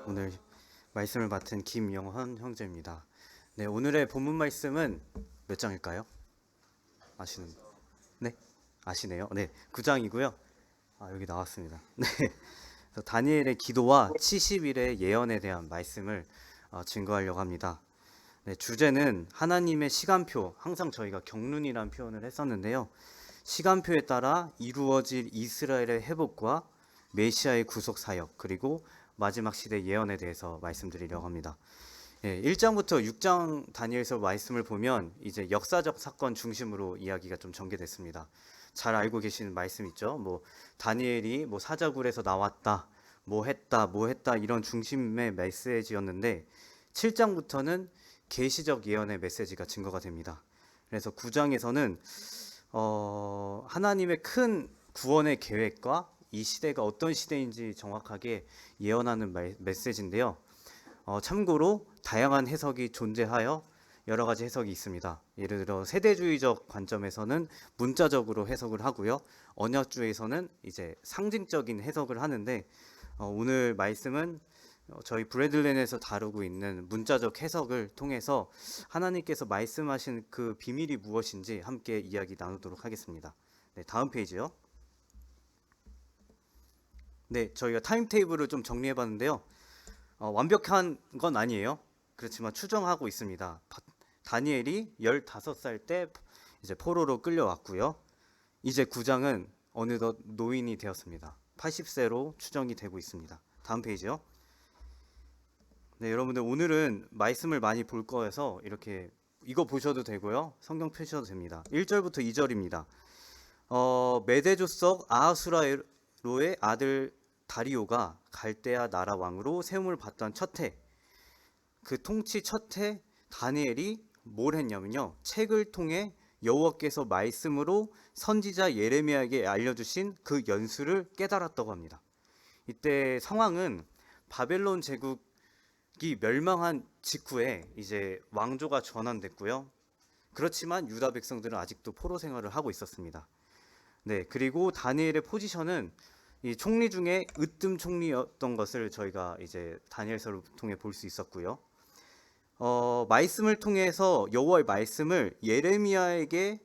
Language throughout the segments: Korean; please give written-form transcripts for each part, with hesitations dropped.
오늘 말씀을 맡은 김영헌 형제입니다. 네, 오늘의 본문 말씀은 몇 장일까요? 아시는? 네, 아시네요. 네, 9장이고요. 여기 나왔습니다. 네, 그래서 다니엘의 기도와 70일의 예언에 대한 말씀을 증거하려고 합니다. 네, 주제는 하나님의 시간표, 항상 저희가 경륜이라는 표현을 했었는데요. 시간표에 따라 이루어질 이스라엘의 회복과 메시아의 구속 사역, 그리고 마지막 시대 예언에 대해서 말씀드리려고 합니다. 1장부터 6장 다니엘서 말씀을 보면 이제 역사적 사건 중심으로 이야기가 좀 전개됐습니다. 잘 알고 계시는 말씀 있죠? 다니엘이 사자굴에서 나왔다, 뭐 했다 이런 중심의 메시지였는데 7장부터는 계시적 예언의 메시지가 증거가 됩니다. 그래서 9장에서는 하나님의 큰 구원의 계획과 이 시대가 어떤 시대인지 정확하게 예언하는 메시지인데요. 참고로 다양한 해석이 존재하여 여러 가지 해석이 있습니다. 예를 들어 세대주의적 관점에서는 문자적으로 해석을 하고요. 언약주의에서는 이제 상징적인 해석을 하는데 오늘 말씀은 저희 브레들렌에서 다루고 있는 문자적 해석을 통해서 하나님께서 말씀하신 그 비밀이 무엇인지 함께 이야기 나누도록 하겠습니다. 네, 다음 페이지요. 네, 저희가 타임테이블을 좀 정리해 봤는데요. 완벽한 건 아니에요. 그렇지만 추정하고 있습니다. 다니엘이 15살 때 이제 포로로 끌려왔고요. 이제 9장은 어느덧 노인이 되었습니다. 80세로 추정이 되고 있습니다. 다음 페이지요. 네, 여러분들 오늘은 말씀을 많이 볼 거여서 이렇게 이거 보셔도 되고요. 성경 펴셔도 됩니다. 1절부터 2절입니다. 메데조석 아하수라로의 아들 다리오가 갈대아 나라 왕으로 세움을 받던 첫 해, 그 통치 첫 해 다니엘이 뭘 했냐면요, 책을 통해 여호와께서 말씀으로 선지자 예레미야에게 알려주신 그 연수를 깨달았다고 합니다. 이때 상황은 바벨론 제국이 멸망한 직후에 이제 왕조가 전환됐고요. 그렇지만 유다 백성들은 아직도 포로 생활을 하고 있었습니다. 네, 그리고 다니엘의 포지션은 이 총리 중에 으뜸 총리였던 것을 저희가 이제 다니엘서를 통해 볼 수 있었고요. 말씀을 통해서 여호와의 말씀을 예레미야에게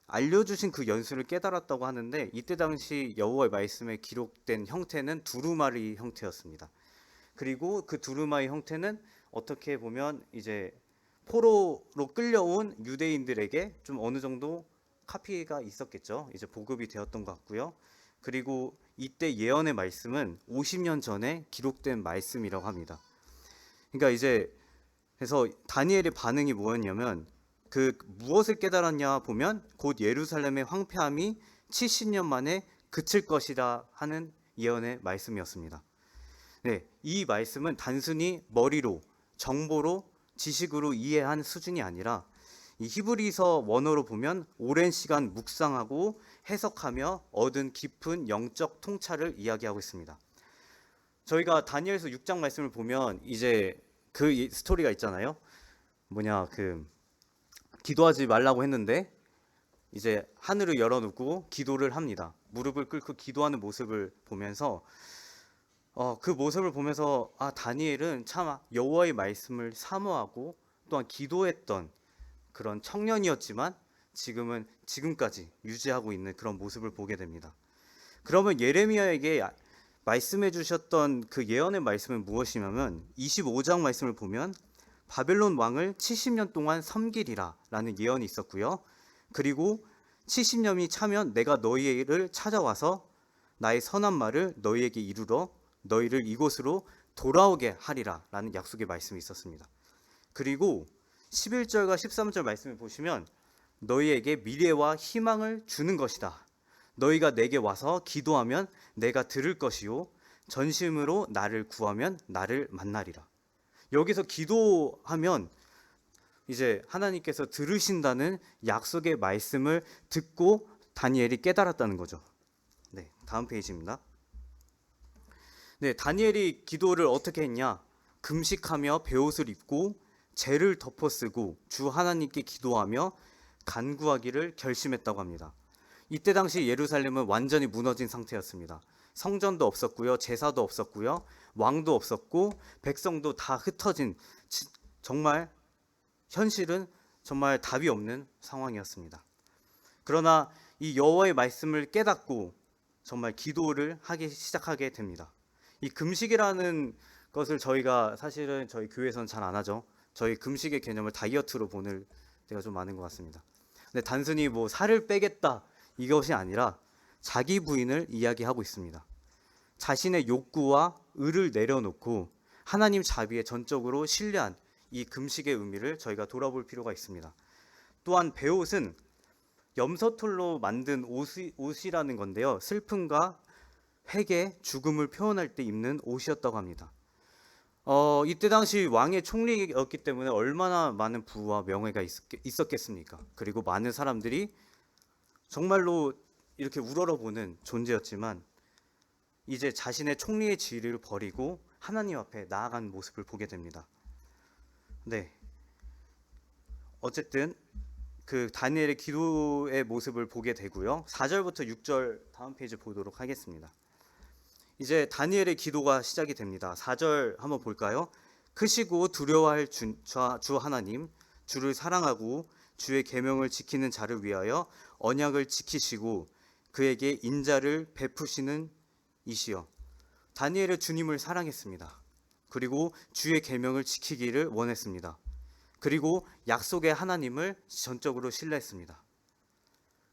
알려주신 그 연수를 깨달았다고 하는데 이때 당시 여호와의 말씀에 기록된 형태는 두루마리 형태였습니다. 그리고 그 두루마리 형태는 어떻게 보면 이제 포로로 끌려온 유대인들에게 좀 어느 정도 카피가 있었겠죠. 이제 보급이 되었던 것 같고요. 그리고 이때 예언의 말씀은 50년 전에 기록된 말씀이라고 합니다. 그러니까 이제 그래서 다니엘의 반응이 뭐였냐면 그 무엇을 깨달았냐 보면 곧 예루살렘의 황폐함이 70년 만에 그칠 것이다 하는 예언의 말씀이었습니다. 네, 이 말씀은 단순히 머리로 정보로 지식으로 이해한 수준이 아니라 이 히브리서 원어로 보면 오랜 시간 묵상하고 해석하며 얻은 깊은 영적 통찰을 이야기하고 있습니다. 저희가 다니엘서 6장 말씀을 보면 이제 그 스토리가 있잖아요. 기도하지 말라고 했는데 이제 하늘을 열어놓고 기도를 합니다. 무릎을 꿇고 기도하는 모습을 보면서 그 모습을 보면서 다니엘은 참 여호와의 말씀을 사모하고 또한 기도했던 그런 청년이었지만 지금까지 유지하고 있는 그런 모습을 보게 됩니다. 그러면 예레미야에게 말씀해 주셨던 그 예언의 말씀은 무엇이냐면 25장 말씀을 보면 바벨론 왕을 70년 동안 섬기리라 라는 예언이 있었고요. 그리고 70년이 차면 내가 너희를 찾아와서 나의 선한 말을 너희에게 이루러 너희를 이곳으로 돌아오게 하리라 라는 약속의 말씀이 있었습니다. 그리고 11절과 13절 말씀을 보시면 너희에게 미래와 희망을 주는 것이다. 너희가 내게 와서 기도하면 내가 들을 것이요 전심으로 나를 구하면 나를 만나리라. 여기서 기도하면 이제 하나님께서 들으신다는 약속의 말씀을 듣고 다니엘이 깨달았다는 거죠. 네, 다음 페이지입니다. 네, 다니엘이 기도를 어떻게 했냐? 금식하며 베옷을 입고 죄를 덮어쓰고 주 하나님께 기도하며 간구하기를 결심했다고 합니다. 이때 당시 예루살렘은 완전히 무너진 상태였습니다. 성전도 없었고요, 제사도 없었고요, 왕도 없었고 백성도 다 흩어진 정말 현실은 정말 답이 없는 상황이었습니다. 그러나 이 여호와의 말씀을 깨닫고 정말 기도를 하기 시작하게 됩니다. 이 금식이라는 것을 저희가 사실은 저희 교회에서는 잘 안 하죠. 저희 금식의 개념을 다이어트로 보는 때가 좀 많은 것 같습니다. 근데 단순히 뭐 살을 빼겠다 이것이 아니라 자기 부인을 이야기하고 있습니다. 자신의 욕구와 의를 내려놓고 하나님 자비에 전적으로 신뢰한 이 금식의 의미를 저희가 돌아볼 필요가 있습니다. 또한 베옷은 염소털로 만든 옷이라는 건데요. 슬픔과 회개, 죽음을 표현할 때 입는 옷이었다고 합니다. 이때 당시 왕의 총리였기 때문에 얼마나 많은 부와 명예가 있었겠습니까? 그리고 많은 사람들이 정말로 이렇게 우러러보는 존재였지만 이제 자신의 총리의 지위를 버리고 하나님 앞에 나아간 모습을 보게 됩니다. 네. 어쨌든 그 다니엘의 기도의 모습을 보게 되고요. 4절부터 6절 다음 페이지 보도록 하겠습니다. 이제 다니엘의 기도가 시작이 됩니다. 4절 한번 볼까요? 크시고 두려워할 주 하나님, 주를 사랑하고 주의 계명을 지키는 자를 위하여 언약을 지키시고 그에게 인자를 베푸시는 이시여. 다니엘은 주님을 사랑했습니다. 그리고 주의 계명을 지키기를 원했습니다. 그리고 약속의 하나님을 전적으로 신뢰했습니다.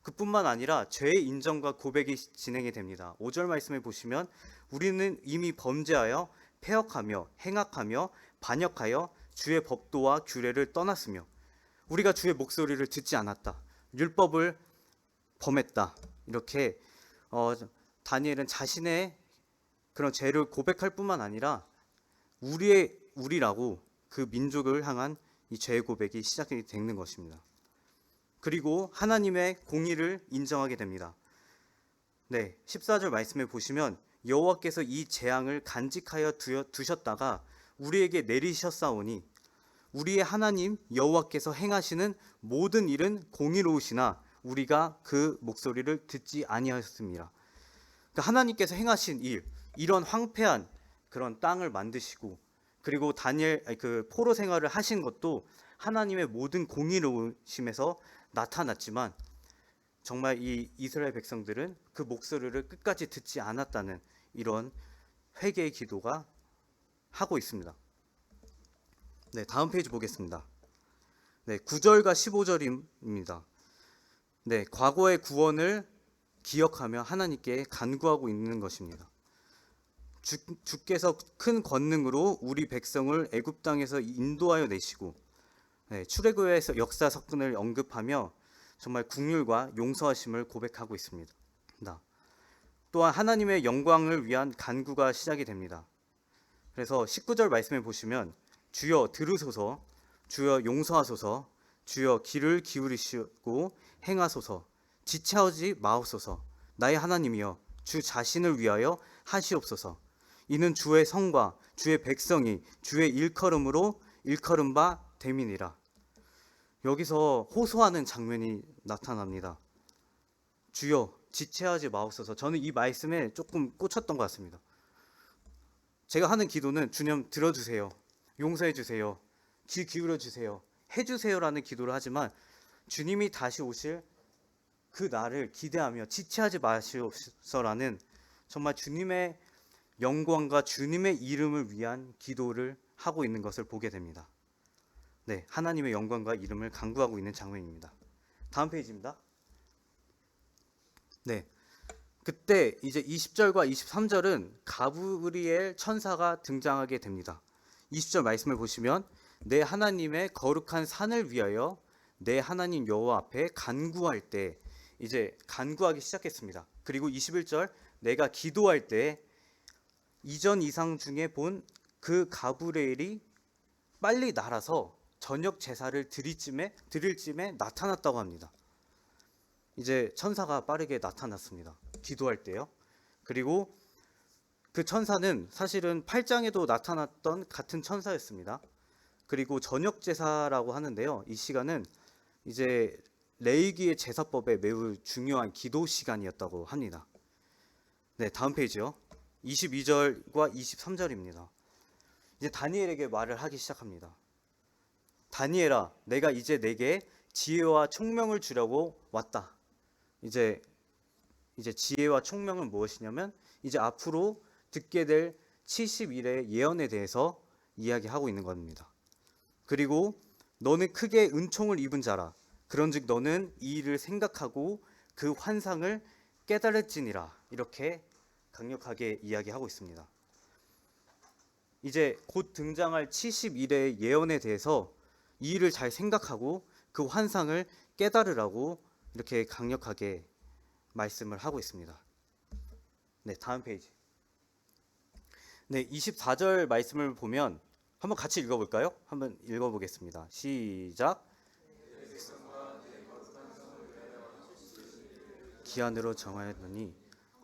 그뿐만 아니라 죄의 인정과 고백이 진행이 됩니다. 5절 말씀에 보시면 우리는 이미 범죄하여 패역하며 행악하며 반역하여 주의 법도와 규례를 떠났으며 우리가 주의 목소리를 듣지 않았다. 율법을 범했다. 이렇게 다니엘은 자신의 그런 죄를 고백할 뿐만 아니라 우리라고 그 민족을 향한 이 죄의 고백이 시작이 되는 것입니다. 그리고 하나님의 공의를 인정하게 됩니다. 네, 14절 말씀에 보시면 여호와께서 이 재앙을 간직하여 두셨다가 우리에게 내리셨사오니 우리의 하나님 여호와께서 행하시는 모든 일은 공의로우시나 우리가 그 목소리를 듣지 아니하였습니다. 그러니까 하나님께서 행하신 일, 이런 황폐한 그런 땅을 만드시고 그리고 다니엘 그 포로 생활을 하신 것도 하나님의 모든 공의로우심에서 나타났지만 정말 이 이스라엘 백성들은 그 목소리를 끝까지 듣지 않았다는 이런 회개의 기도가 하고 있습니다. 네, 다음 페이지 보겠습니다. 네, 9절과 15절입니다. 네, 과거의 구원을 기억하며 하나님께 간구하고 있는 것입니다. 주께서 큰 권능으로 우리 백성을 애굽 땅에서 인도하여 내시고 출애굽의 역사 석근을 언급하며 정말 국률과 용서하심을 고백하고 있습니다. 또한 하나님의 영광을 위한 간구가 시작이 됩니다. 그래서 19절 말씀에 보시면 주여 들으소서, 주여 용서하소서, 주여 귀를 기울이시고 행하소서, 지체하지 마옵소서, 나의 하나님이여 주 자신을 위하여 하시옵소서. 이는 주의 성과 주의 백성이 주의 일컬음으로 일컬음 바 됨이니라. 여기서 호소하는 장면이 나타납니다. 주여 지체하지 마옵소서. 저는 이 말씀에 조금 꽂혔던 것 같습니다. 제가 하는 기도는 주님 들어주세요, 용서해 주세요, 귀 기울여 주세요, 해주세요라는 기도를 하지만 주님이 다시 오실 그 날을 기대하며 지체하지 마시옵소서라는 정말 주님의 영광과 주님의 이름을 위한 기도를 하고 있는 것을 보게 됩니다. 네, 하나님의 영광과 이름을 간구하고 있는 장면입니다. 다음 페이지입니다. 네, 그때 이제 20절과 23절은 가브리엘 천사가 등장하게 됩니다. 20절 말씀을 보시면 내 하나님의 거룩한 산을 위하여 내 하나님 여호와 앞에 간구할 때 이제 간구하기 시작했습니다. 그리고 21절 내가 기도할 때 이전 이상 중에 본 그 가브리엘이 빨리 날아서 저녁 제사를 드릴 쯤에 나타났다고 합니다. 이제 천사가 빠르게 나타났습니다. 기도할 때요. 그리고 그 천사는 사실은 8장에도 나타났던 같은 천사였습니다. 그리고 저녁 제사라고 하는데요. 이 시간은 이제 레위기의 제사법에 매우 중요한 기도 시간이었다고 합니다. 네, 다음 페이지요. 22절과 23절입니다. 이제 다니엘에게 말을 하기 시작합니다. 다니엘아, 내가 이제 내게 지혜와 총명을 주려고 왔다. 이제 지혜와 총명은 무엇이냐면 이제 앞으로 듣게 될 70일의 예언에 대해서 이야기하고 있는 겁니다. 그리고 너는 크게 은총을 입은 자라. 그런즉 너는 이 일을 생각하고 그 환상을 깨달을지니라. 이렇게 강력하게 이야기하고 있습니다. 이제 곧 등장할 70일의 예언에 대해서 이 일을 잘 생각하고 그 환상을 깨달으라고 이렇게 강력하게 말씀을 하고 있습니다. 네, 다음 페이지. 네, 24절 말씀을 보면 한번 같이 읽어볼까요? 한번 읽어보겠습니다. 시작. 기한으로 정하였더니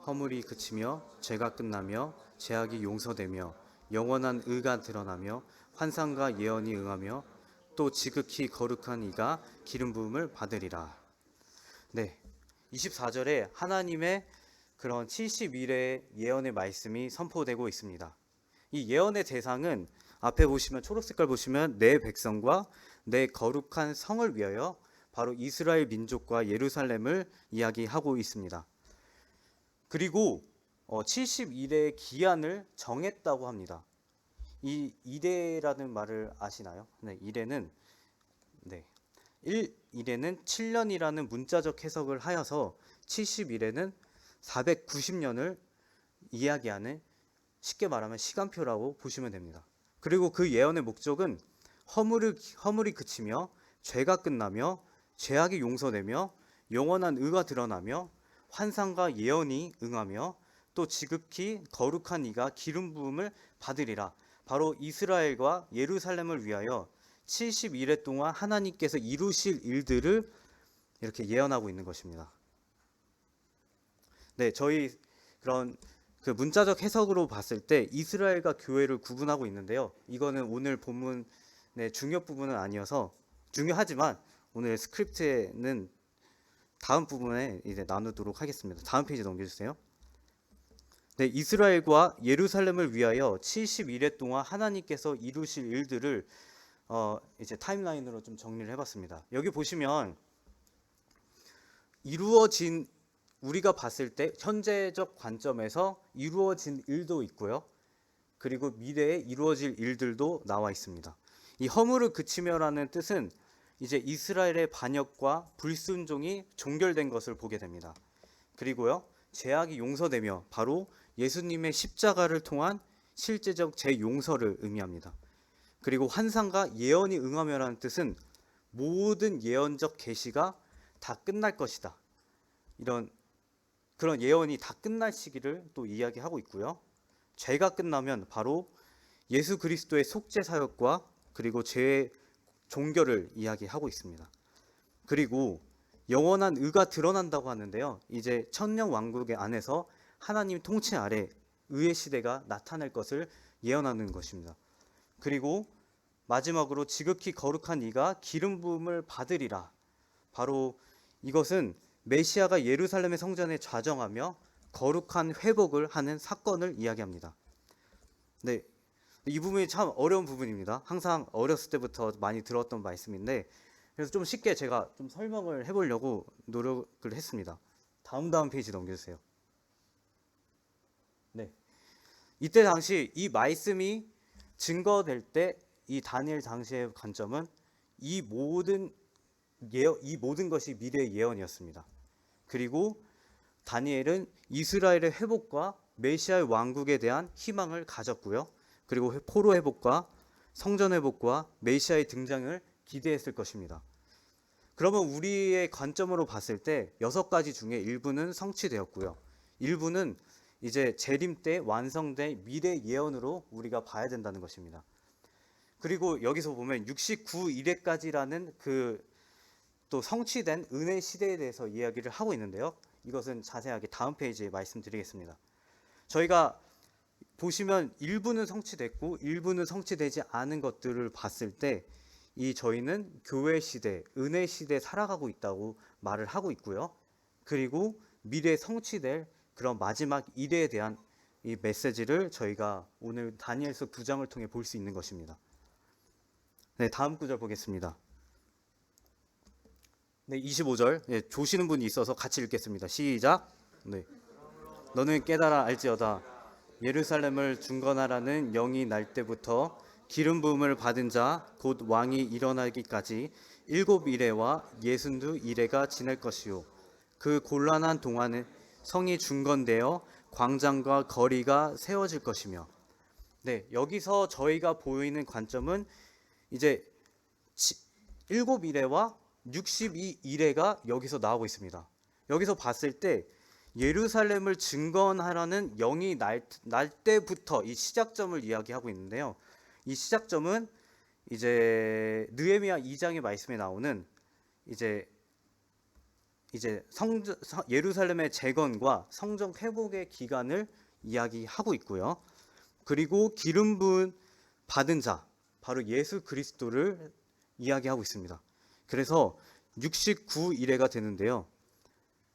허물이 그치며 죄가 끝나며 죄악이 용서되며 영원한 의가 드러나며 환상과 예언이 응하며 또 지극히 거룩한 이가 기름 부음을 받으리라. 네, 24절에 하나님의 그런 70일의 예언의 말씀이 선포되고 있습니다. 이 예언의 대상은 앞에 보시면 초록 색깔 보시면 내 백성과 내 거룩한 성을 위하여 바로 이스라엘 민족과 예루살렘을 이야기하고 있습니다. 그리고 70일의 기한을 정했다고 합니다. 이 이레라는 말을 아시나요? 네, 이레는 1일에는 7년이라는 문자적 해석을 하여서 70일에는 490년을 이야기하는, 쉽게 말하면 시간표라고 보시면 됩니다. 그리고 그 예언의 목적은 허물이 그치며 죄가 끝나며 죄악이 용서되며 영원한 의가 드러나며 환상과 예언이 응하며 또 지극히 거룩한 이가 기름 부음을 받으리라. 바로 이스라엘과 예루살렘을 위하여 70일에 동안 하나님께서 이루실 일들을 이렇게 예언하고 있는 것입니다. 네, 저희 그런 그 문자적 해석으로 봤을 때 이스라엘과 교회를 구분하고 있는데요. 이거는 오늘 본문의 중요 부분은 아니어서 중요하지만 오늘 스크립트에는 다음 부분에 이제 나누도록 하겠습니다. 다음 페이지 넘겨주세요. 네, 이스라엘과 예루살렘을 위하여 70일에 동안 하나님께서 이루실 일들을 이제 타임라인으로 좀 정리를 해봤습니다. 여기 보시면 이루어진, 우리가 봤을 때 현재적 관점에서 이루어진 일도 있고요. 그리고 미래에 이루어질 일들도 나와 있습니다. 이 허물을 그치며라는 뜻은 이제 이스라엘의 반역과 불순종이 종결된 것을 보게 됩니다. 그리고요, 죄악이 용서되며 바로 예수님의 십자가를 통한 실제적 재용서를 의미합니다. 그리고 환상과 예언이 응하며라는 뜻은 모든 예언적 계시가 다 끝날 것이다. 이런 그런 예언이 다 끝날 시기를 또 이야기하고 있고요. 죄가 끝나면 바로 예수 그리스도의 속죄 사역과 그리고 죄의 종결을 이야기하고 있습니다. 그리고 영원한 의가 드러난다고 하는데요. 이제 천년 왕국의 안에서 하나님 통치 아래 의의 시대가 나타날 것을 예언하는 것입니다. 그리고 마지막으로 지극히 거룩한 이가 기름 부음을 받으리라. 바로 이것은 메시아가 예루살렘의 성전에 좌정하며 거룩한 회복을 하는 사건을 이야기합니다. 네, 이 부분이 참 어려운 부분입니다. 항상 어렸을 때부터 많이 들었던 말씀인데, 그래서 좀 쉽게 제가 좀 설명을 해보려고 노력을 했습니다. 다음 페이지 넘겨주세요. 네, 이때 당시 이 말씀이 증거될 때 이 다니엘 당시의 관점은 이 모든 것이 미래의 예언이었습니다. 그리고 다니엘은 이스라엘의 회복과 메시아의 왕국에 대한 희망을 가졌고요. 그리고 포로 회복과 성전 회복과 메시아의 등장을 기대했을 것입니다. 그러면 우리의 관점으로 봤을 때 6가지 중에 일부는 성취되었고요. 일부는 이제 재림 때 완성된 미래 예언으로 우리가 봐야 된다는 것입니다. 그리고 여기서 보면 69일에까지라는 그 또 성취된 은혜 시대에 대해서 이야기를 하고 있는데요. 이것은 자세하게 다음 페이지에 말씀드리겠습니다. 저희가 보시면 일부는 성취됐고 일부는 성취되지 않은 것들을 봤을 때 이 저희는 교회 시대, 은혜 시대에 살아가고 있다고 말을 하고 있고요. 그리고 미래에 성취될 그런 마지막 일에 대한 이 메시지를 저희가 오늘 다니엘서 9장을 통해 볼 수 있는 것입니다. 네, 다음 구절 보겠습니다. 네, 25절. 네, 조시는 분이 있어서 같이 읽겠습니다. 시작. 네. 너는 깨달아 알지어다. 예루살렘을 중건하라는 영이 날 때부터 기름 부음을 받은 자 곧 왕이 일어나기까지 7이레와 62이레가 지날 것이요 그 곤란한 동안에 성이 중건되어 광장과 거리가 세워질 것이며. 네, 여기서 저희가 보이는 관점은 이제 7이레와 62이레가 여기서 나오고 있습니다. 여기서 봤을 때 예루살렘을 증건하라는 영이 날 때부터 이 시작점을 이야기하고 있는데요. 이 시작점은 이제 느헤미야 2장의 말씀에 나오는 이제 예루살렘의 재건과 성전 회복의 기간을 이야기하고 있고요. 그리고 기름 부음 받은 자, 바로 예수 그리스도를 이야기하고 있습니다. 그래서 69일회가 되는데요.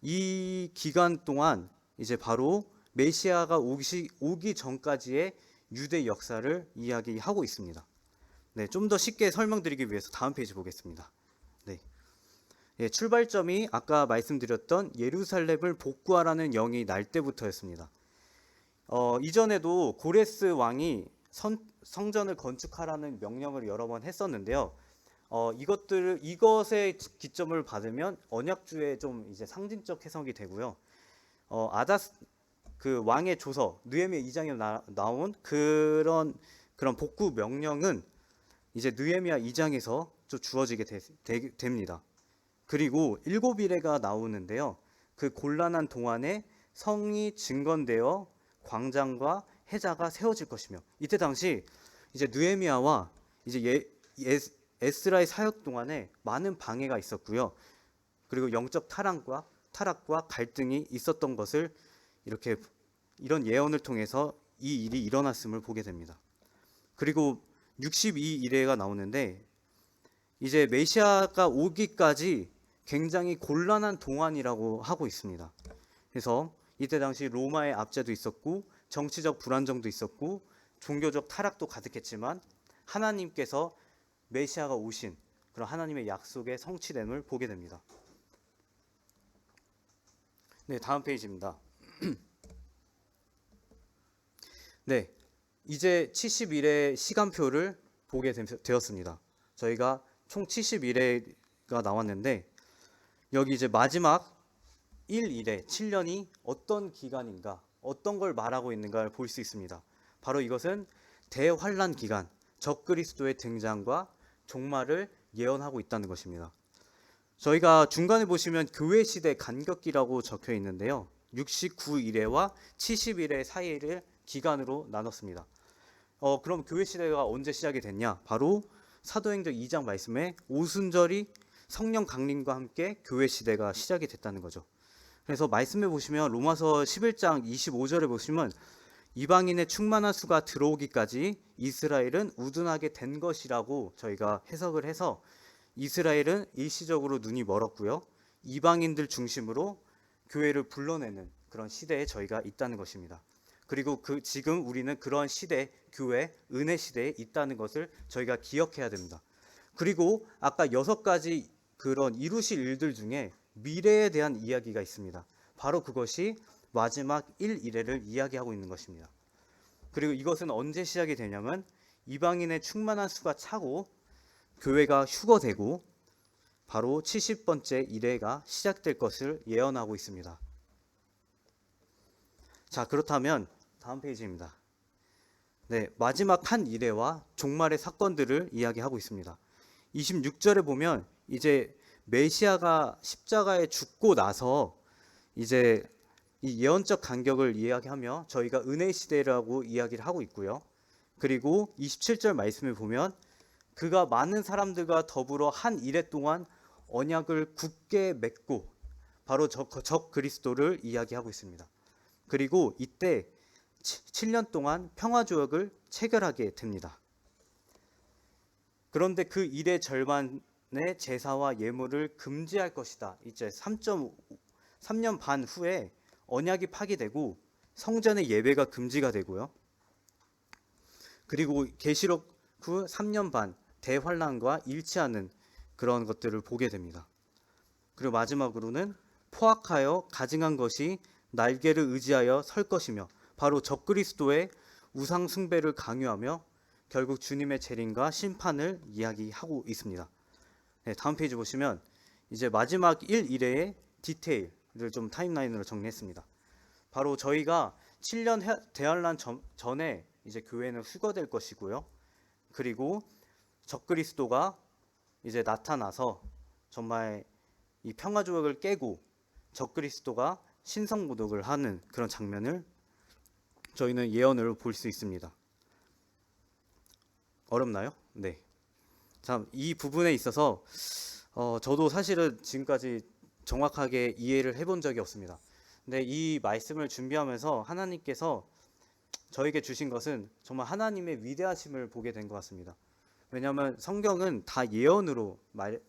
이 기간 동안 이제 바로 메시아가 오기 전까지의 유대 역사를 이야기하고 있습니다. 네, 좀 더 쉽게 설명드리기 위해서 다음 페이지 보겠습니다. 네. 예, 출발점이 아까 말씀드렸던 예루살렘을 복구하라는 영이 날 때부터였습니다. 이전에도 고레스 왕이 성전을 건축하라는 명령을 여러 번 했었는데요. 이것의 기점을 받으면 언약주의 좀 이제 상징적 해석이 되고요. 아다스 그 왕의 조서 느헤미야 2장에 나온 그런 복구 명령은 이제 느헤미야 2장에서 주어지게 됩니다. 그리고 7일회가 나오는데요. 그 곤란한 동안에 성이 증건되어 광장과 해자가 세워질 것이며, 이때 당시 이제 느헤미야와 이제 에스라의 사역 동안에 많은 방해가 있었고요. 그리고 영적 타락과 갈등이 있었던 것을 이런 예언을 통해서 이 일이 일어났음을 보게 됩니다. 그리고 62일회가 나오는데 이제 메시아가 오기까지 굉장히 곤란한 동안이라고 하고 있습니다. 그래서 이때 당시 로마의 압제도 있었고 정치적 불안정도 있었고 종교적 타락도 가득했지만 하나님께서 메시아가 오신 그런 하나님의 약속의 성취됨을 보게 됩니다. 네, 다음 페이지입니다. 네, 이제 70일의 시간표를 보게 되었습니다. 저희가 총 70일회가 나왔는데 여기 이제 마지막 1일에 7년이 어떤 기간인가, 어떤 걸 말하고 있는가를 볼 수 있습니다. 바로 이것은 대환란 기간, 적그리스도의 등장과 종말을 예언하고 있다는 것입니다. 저희가 중간에 보시면 교회 시대 간격기라고 적혀 있는데요. 69일회와 70일회 사이를 기간으로 나눴습니다. 그럼 교회 시대가 언제 시작이 됐냐? 바로 사도행전 2장 말씀에 오순절이 성령 강림과 함께 교회 시대가 시작이 됐다는 거죠. 그래서 말씀해 보시면 로마서 11장 25절에 보시면 이방인의 충만한 수가 들어오기까지 이스라엘은 우둔하게 된 것이라고 저희가 해석을 해서 이스라엘은 일시적으로 눈이 멀었고요. 이방인들 중심으로 교회를 불러내는 그런 시대에 저희가 있다는 것입니다. 그리고 지금 우리는 그런 시대, 교회, 은혜 시대에 있다는 것을 저희가 기억해야 됩니다. 그리고 아까 6가지 그런 이루실 일들 중에 미래에 대한 이야기가 있습니다. 바로 그것이 마지막 1일회를 이야기하고 있는 것입니다. 그리고 이것은 언제 시작이 되냐면 이방인의 충만한 수가 차고 교회가 휴거되고 바로 70번째 일회가 시작될 것을 예언하고 있습니다. 자, 그렇다면 다음 페이지입니다. 네, 마지막 한 일회와 종말의 사건들을 이야기하고 있습니다. 26절에 보면 이제 메시아가 십자가에 죽고 나서 이제 이 예언적 간격을 이야기하며 저희가 은혜 시대라고 이야기를 하고 있고요. 그리고 27절 말씀을 보면 그가 많은 사람들과 더불어 한 일회 동안 언약을 굳게 맺고 바로 적 그리스도를 이야기하고 있습니다. 그리고 이때 7년 동안 평화조약을 체결하게 됩니다. 그런데 그 일의 절반의 제사와 예물을 금지할 것이다. 이제 3년 반 후에 언약이 파기되고 성전의 예배가 금지가 되고요. 그리고 계시록 후 3년 반 대환란과 일치하는 그런 것들을 보게 됩니다. 그리고 마지막으로는 포악하여 가증한 것이 날개를 의지하여 설 것이며 바로 적그리스도의 우상 숭배를 강요하며 결국 주님의 재림과 심판을 이야기하고 있습니다. 네, 다음 페이지 보시면 이제 마지막 1일의 디테일을 좀 타임라인으로 정리했습니다. 바로 저희가 7년 대환란 전에 이제 교회는 휴거될 것이고요. 그리고 적그리스도가 이제 나타나서 정말 이 평화조약을 깨고 적그리스도가 신성모독을 하는 그런 장면을 저희는 예언으로 볼 수 있습니다. 어렵나요? 네. 참, 이 부분에 있어서 저도 사실은 지금까지 정확하게 이해를 해본 적이 없습니다. 근데 이 말씀을 준비하면서 하나님께서 저에게 주신 것은 정말 하나님의 위대하심을 보게 된 것 같습니다. 왜냐하면 성경은 다 예언으로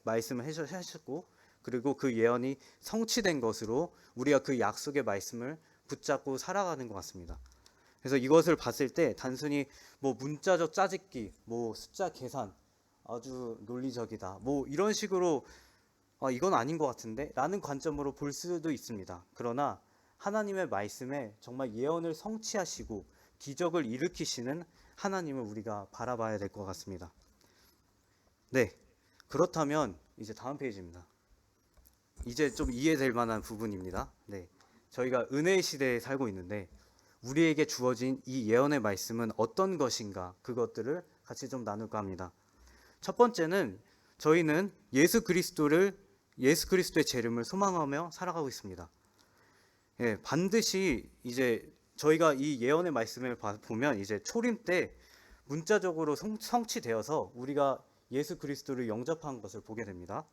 말씀을 하셨고, 그리고 그 예언이 성취된 것으로 우리가 그 약속의 말씀을 붙잡고 살아가는 것 같습니다. 그래서 이것을 봤을 때 단순히 뭐 문자적 짜집기, 뭐 숫자 계산, 아주 논리적이다, 뭐 이런 식으로 이건 아닌 것 같은데 라는 관점으로 볼 수도 있습니다. 그러나 하나님의 말씀에 정말 예언을 성취하시고 기적을 일으키시는 하나님을 우리가 바라봐야 될 것 같습니다. 네, 그렇다면 이제 다음 페이지입니다. 이제 좀 이해될 만한 부분입니다. 네, 저희가 은혜의 시대에 살고 있는데 우리에게 주어진 이 예언의 말씀은 어떤 것인가, 그것들을 같이 좀 나눌까 합니다. 첫 번째는 저희는 예수 그리스도의 재림을 소망하며 살아가고 있습니다. 예, 반드시 이제 저희가 이 예언의 말씀을 보면 이제 초림 때 문자적으로 성취되어서 우리가 예수 그리스도를 영접한 것을 보게 됩니다.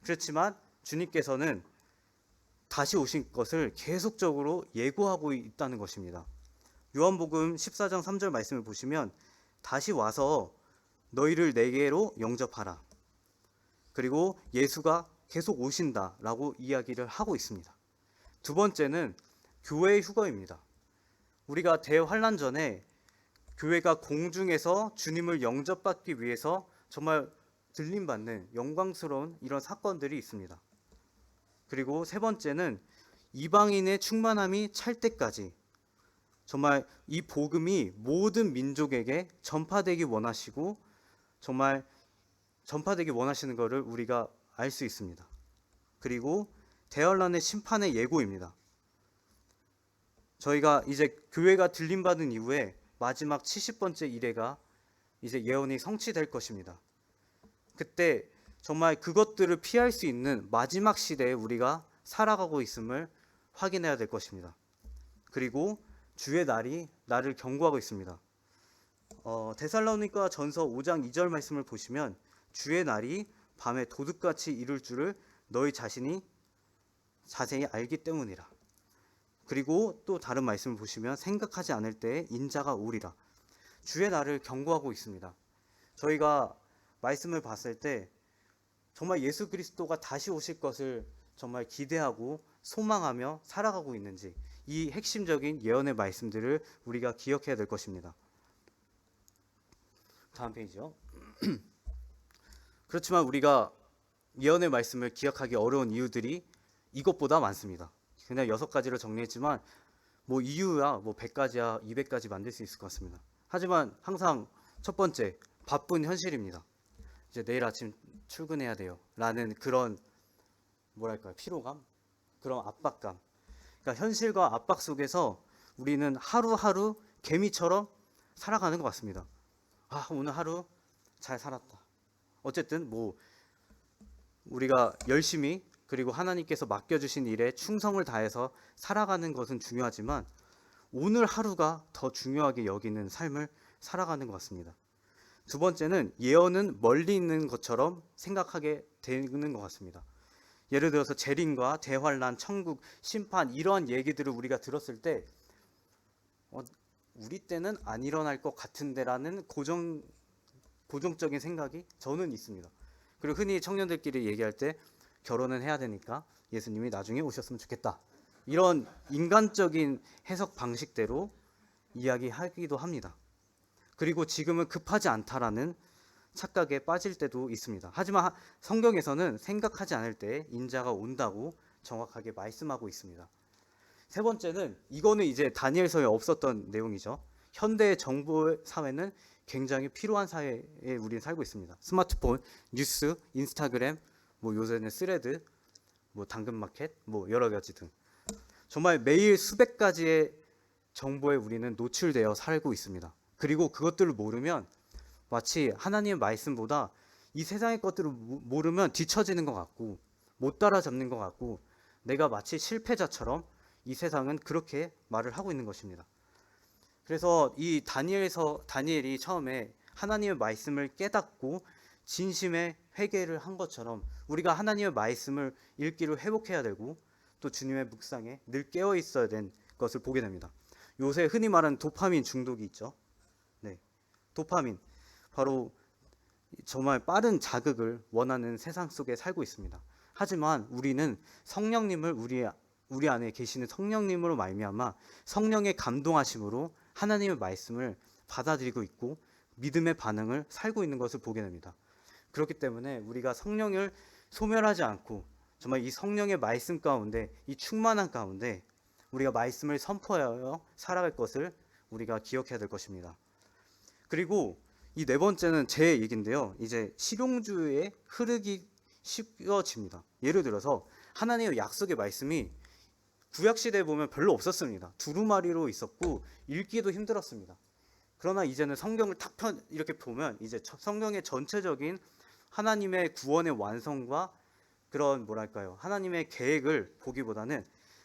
그렇지만 주님께서는 다시 오신 것을 계속적으로 예고하고 있다는 것입니다. 요한복음 14장 3절 말씀을 보시면 다시 와서 너희를 내게로 영접하라. 그리고 예수가 계속 오신다라고 이야기를 하고 있습니다. 두 번째는 교회의 휴거입니다. 우리가 대환란 전에 교회가 공중에서 주님을 영접받기 위해서 정말 들림받는 영광스러운 이런 사건들이 있습니다. 그리고 세 번째는 이방인의 충만함이 찰 때까지 정말 이 복음이 모든 민족에게 전파되기 원하시고 정말 전파되기 원하시는 것을 우리가 알 수 있습니다. 그리고 대환란의 심판의 예고입니다. 저희가 이제 교회가 들림받은 이후에 마지막 70번째 이래가 이제 예언이 성취될 것입니다. 그때 정말 그것들을 피할 수 있는 마지막 시대에 우리가 살아가고 있음을 확인해야 될 것입니다. 그리고 주의 날이 나를 경고하고 있습니다. 데살로니가 전서 5장 2절 말씀을 보시면 주의 날이 밤에 도둑같이 이룰 줄을 너희 자신이 자세히 알기 때문이라. 그리고 또 다른 말씀을 보시면 생각하지 않을 때에 인자가 오리라. 주의 날을 경고하고 있습니다. 저희가 말씀을 봤을 때 정말 예수 그리스도가 다시 오실 것을 정말 기대하고 소망하며 살아가고 있는지, 이 핵심적인 예언의 말씀들을 우리가 기억해야 될 것입니다. 다음 페이지요. 그렇지만 우리가 예언의 말씀을 기억하기 어려운 이유들이 이것보다 많습니다. 그냥 6가지로 정리했지만 뭐 이유야 뭐 100가지야 200가지 만들 수 있을 것 같습니다. 하지만 항상 첫 번째, 바쁜 현실입니다. 이제 내일 아침 출근해야 돼요 라는 그런 뭐랄까요, 피로감, 그런 압박감. 그러니까 현실과 압박 속에서 우리는 하루하루 개미처럼 살아가는 것 같습니다. 오늘 하루 잘 살았다. 어쨌든 뭐 우리가 열심히 그리고 하나님께서 맡겨주신 일에 충성을 다해서 살아가는 것은 중요하지만 오늘 하루가 더 중요하게 여기는 삶을 살아가는 것 같습니다. 두 번째는 예언은 멀리 있는 것처럼 생각하게 되는 것 같습니다. 예를 들어서 재림과 대환란, 천국, 심판 이러한 얘기들을 우리가 들었을 때 우리 때는 안 일어날 것 같은데라는 고정적인 생각이 저는 있습니다. 그리고 흔히 청년들끼리 얘기할 때 결혼은 해야 되니까 예수님이 나중에 오셨으면 좋겠다, 이런 인간적인 해석 방식대로 이야기하기도 합니다. 그리고 지금은 급하지 않다라는 착각에 빠질 때도 있습니다. 하지만 성경에서는 생각하지 않을 때 인자가 온다고 정확하게 말씀하고 있습니다. 세 번째는 이거는 이제 다니엘서에 없었던 내용이죠. 현대의 정보 사회는 굉장히 필요한 사회에 우리는 살고 있습니다. 스마트폰, 뉴스, 인스타그램, 뭐 요새는 스레드, 뭐 당근마켓, 뭐 여러 가지 등 정말 매일 수백 가지의 정보에 우리는 노출되어 살고 있습니다. 그리고 그것들을 모르면 마치 하나님의 말씀보다 이 세상의 것들을 모르면 뒤처지는 것 같고 못 따라잡는 것 같고 내가 마치 실패자처럼 이 세상은 그렇게 말을 하고 있는 것입니다. 그래서 이 다니엘이 처음에 하나님의 말씀을 깨닫고 진심의 회개를 한 것처럼 우리가 하나님의 말씀을 읽기를 회복해야 되고 또 주님의 묵상에 늘 깨어 있어야 된 것을 보게 됩니다. 요새 흔히 말하는 도파민 중독이 있죠. 네, 도파민 바로 정말 빠른 자극을 원하는 세상 속에 살고 있습니다. 하지만 우리는 성령님을 우리 안에 계시는 성령님으로 말미암아 성령의 감동하심으로 하나님의 말씀을 받아들이고 있고 믿음의 반응을 살고 있는 것을 보게 됩니다. 그렇기 때문에 우리가 성령을 소멸하지 않고 정말 이 성령의 말씀 가운데 이 충만한 가운데 우리가 말씀을 선포하여 살아갈 것을 우리가 기억해야 될 것입니다. 그리고 이 네 번째는 제 얘기인데요. 이제 실용주의에 흐르기 쉬워집니다. 예를 들어서 하나님의 약속의 말씀이 구약시대에 보면 별로 없었습니다. 두루마리로 있었고 읽기도 힘들었습니다. 그러나 이제는 성경을 탁 이렇게 보면 이제 성경의 전체적인 하나님의 구원의 완성과 그런 뭐랄까요 하나님의 계획을 보기보다는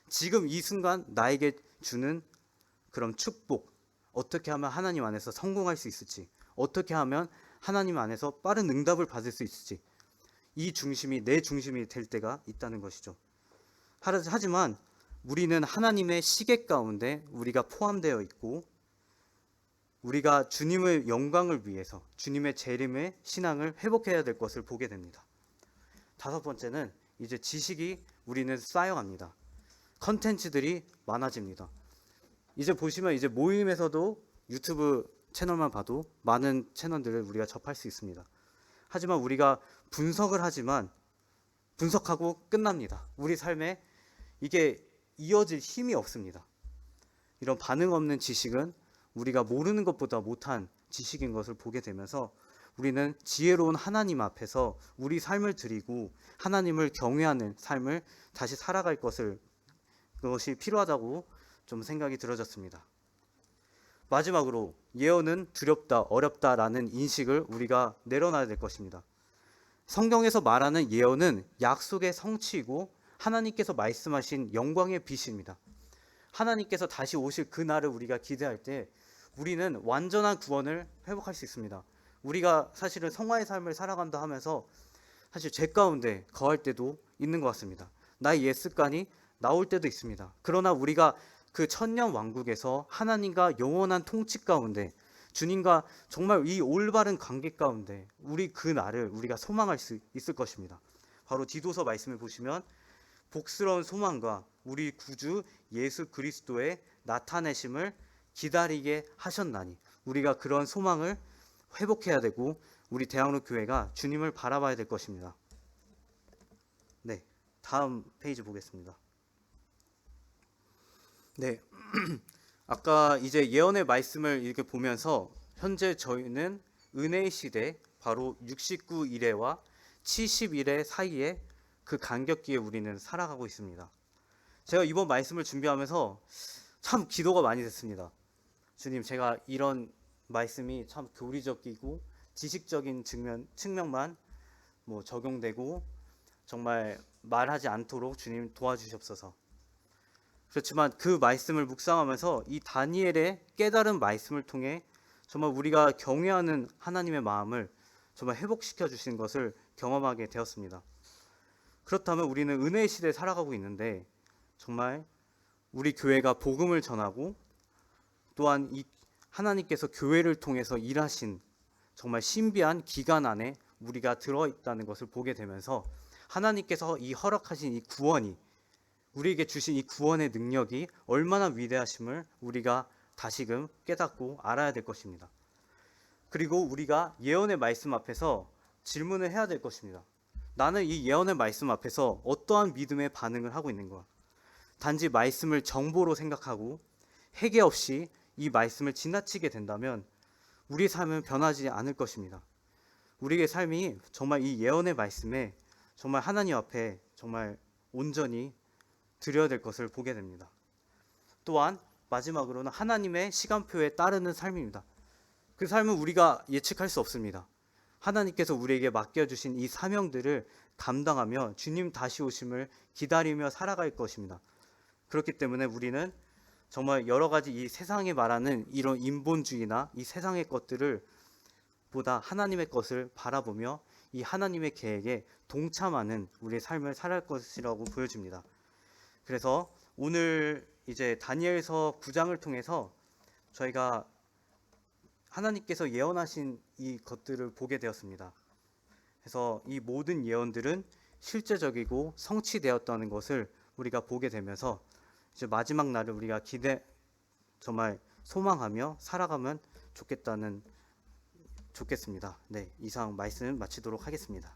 지금 이 순간 나에게 주는 그런 축복, 어떻게 하면 하나님 안에서 성공할 수 있을지, 어떻게 하면 하나님 안에서 빠른 응답을 받을 수 있을지, 이 중심이 내 중심이 될 때가 있다는 것이죠. 하지만 우리는 하나님의 시계 가운데 우리가 포함되어 있고 우리가 주님의 영광을 위해서 주님의 재림의 신앙을 회복해야 될 것을 보게 됩니다. 다섯 번째는 이제 지식이 우리는 쌓여갑니다. 컨텐츠들이 많아집니다. 이제 보시면 이제 모임에서도 유튜브 채널만 봐도 많은 채널들을 우리가 접할 수 있습니다. 하지만 우리가 분석하고 끝납니다. 우리 삶에 이게 이어질 힘이 없습니다. 이런 반응 없는 지식은 우리가 모르는 것보다 못한 지식인 것을 보게 되면서 우리는 지혜로운 하나님 앞에서 우리 삶을 드리고 하나님을 경외하는 삶을 다시 살아갈 그것이 필요하다고 좀 생각이 들어졌습니다. 마지막으로 예언은 두렵다, 어렵다라는 인식을 우리가 내려놔야 될 것입니다. 성경에서 말하는 예언은 약속의 성취이고 하나님께서 말씀하신 영광의 빛입니다. 하나님께서 다시 오실 그날을 우리가 기대할 때 우리는 완전한 구원을 회복할 수 있습니다. 우리가 사실은 성화의 삶을 살아간다 하면서 사실 죄 가운데 거할 때도 있는 것 같습니다. 나의 옛 습관이 나올 때도 있습니다. 그러나 우리가 그 천년 왕국에서 하나님과 영원한 통치 가운데 주님과 정말 이 올바른 관계 가운데 우리 그 날을 우리가 소망할 수 있을 것입니다. 바로 디도서 말씀을 보시면 복스러운 소망과 우리 구주 예수 그리스도의 나타내심을 기다리게 하셨나니 우리가 그런 소망을 회복해야 되고 우리 대학로 교회가 주님을 바라봐야 될 것입니다. 네, 다음 페이지 보겠습니다. 네, 아까 이제 예언의 말씀을 이렇게 보면서 현재 저희는 은혜의 시대 바로 69일에와 70일의 사이에 그 간격기에 우리는 살아가고 있습니다. 제가 이번 말씀을 준비하면서 참 기도가 많이 됐습니다. 주님, 제가 이런 말씀이 참 교리적이고 지식적인 측면만 적용되고 정말 말하지 않도록 주님 도와주시옵소서. 그렇지만 그 말씀을 묵상하면서 이 다니엘의 깨달은 말씀을 통해 정말 우리가 경외하는 하나님의 마음을 정말 회복시켜 주신 것을 경험하게 되었습니다. 그렇다면 우리는 은혜의 시대에 살아가고 있는데 정말 우리 교회가 복음을 전하고 또한 이 하나님께서 교회를 통해서 일하신 정말 신비한 기간 안에 우리가 들어있다는 것을 보게 되면서 하나님께서 이 허락하신 이 구원이 우리에게 주신 이 구원의 능력이 얼마나 위대하심을 우리가 다시금 깨닫고 알아야 될 것입니다. 그리고 우리가 예언의 말씀 앞에서 질문을 해야 될 것입니다. 나는 이 예언의 말씀 앞에서 어떠한 믿음의 반응을 하고 있는 거야? 단지 말씀을 정보로 생각하고 회개 없이 이 말씀을 지나치게 된다면 우리 삶은 변하지 않을 것입니다. 우리의 삶이 정말 이 예언의 말씀에 정말 하나님 앞에 정말 온전히 드려야 될 것을 보게 됩니다. 또한 마지막으로는 하나님의 시간표에 따르는 삶입니다. 그 삶은 우리가 예측할 수 없습니다. 하나님께서 우리에게 맡겨주신 이 사명들을 감당하며 주님 다시 오심을 기다리며 살아갈 것입니다. 그렇기 때문에 우리는 정말 여러 가지 이 세상에 말하는 이런 인본주의나 이 세상의 것들을 보다 하나님의 것을 바라보며 이 하나님의 계획에 동참하는 우리의 삶을 살아갈 것이라고 보여집니다. 그래서 오늘 이제 다니엘서 9장을 통해서 저희가 하나님께서 예언하신 이 것들을 보게 되었습니다. 그래서 이 모든 예언들은 실제적이고 성취되었다는 것을 우리가 보게 되면서 이제 마지막 날을 우리가 정말 소망하며 살아가면 좋겠습니다. 네, 이상 말씀 마치도록 하겠습니다.